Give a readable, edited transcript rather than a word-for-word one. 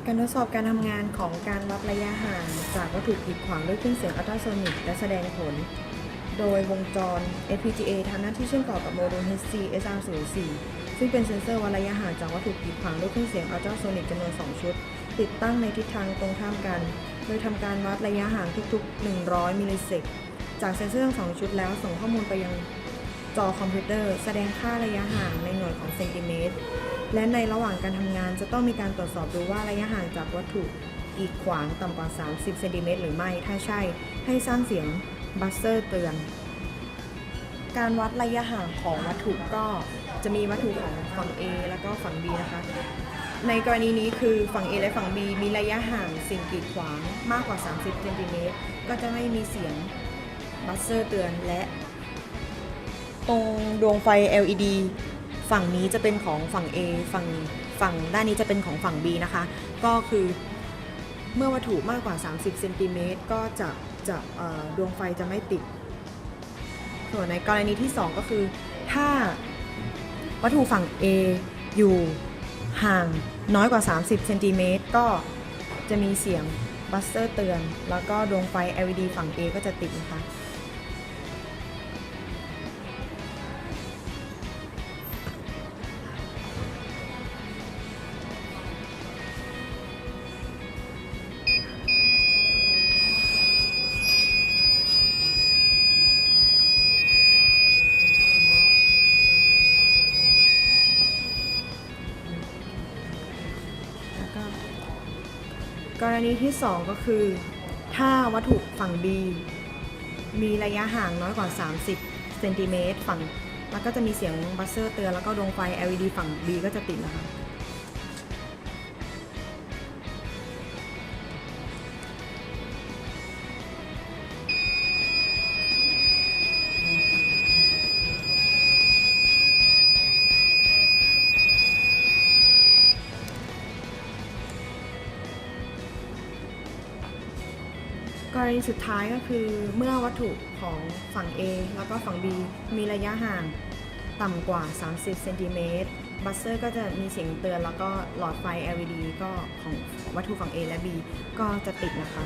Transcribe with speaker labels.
Speaker 1: การทดสอบการทำงานของการวัดระยะห่างจากวัตถุกีดขวางด้วยเครื่องเสียงอัลตราโซนิกและแสดงผล โดยวงจร FPGA ทำหน้าที่เชื่อมต่อกับโมดูล HC-SR04 ซึ่งเป็นเซ็นเซอร์วัดระยะห่างจากวัตถุกีดขวางด้วยเครื่องเสียงอัลตราโซนิกจำนวน 2 ชุด ติดตั้งในทิศทางตรงข้ามกัน โดยทำการวัดระยะห่างทุกๆ 100 มิลลิเซกจากเซ็นเซอร์ทั้ง 2 ชุดแล้วส่งข้อมูลไปยังจอคอมพิวเตอร์แสดงค่าระยะห่างในหน่วยของเซนติเมตรและในระหว่างการทำงานจะต้องมีการตรวจสอบดูว่าระยะห่างจากวัตถุกีดขวางต่ำกว่า 30 เซนติเมตรหรือไม่ ถ้าใช่ให้สร้างเสียงบัซเซอร์เตือนการวัดระยะห่างของวัตถุก็จะมีวัตถุของฝั่ง A แล้วก็ฝั่ง B นะคะในกรณีนี้คือฝั่ง A และฝั่ง B มีระยะห่างสิ่งกีดขวางมากกว่า 30 เซนติเมตรก็จะไม่มีเสียงบัซเซอร์เตือนและตรงดวงไฟ LED ฝั่งนี้จะเป็นของฝั่ง A ฝั่งด้านนี้จะเป็นของฝั่ง B นะคะก็คือเมื่อวัตถุมากกว่า 30 เซนติเมตรก็จะดวงไฟจะไม่ติดส่วนในกรณีที่ 2 ก็คือถ้าวัตถุฝั่ง A อยู่ห่างน้อยกว่า 30 เซนติเมตรก็จะมีเสียงบัซเซอร์เตือนแล้วก็ดวงไฟ LED ฝั่ง A ก็จะติดนะคะกรณีที่ 2 ก็คือถ้าวัตถุฝั่ง B มีระยะห่างน้อยกว่า 30 เซนติเมตรฝั่งแล้วก็จะมีเสียงบัซเซอร์เตือนแล้วก็ดวงไฟ LED ฝั่ง B ก็จะติดนะคะกรณีสุดท้ายก็คือเมื่อวัตถุของฝั่ง A แล้วก็ฝั่ง B มีระยะห่างต่ำกว่า 30 เซนติเมตรบัซเซอร์ก็จะมีเสียงเตือนแล้วก็หลอดไฟ LED ก็ของวัตถุฝั่ง A และ B ก็จะติดนะคะ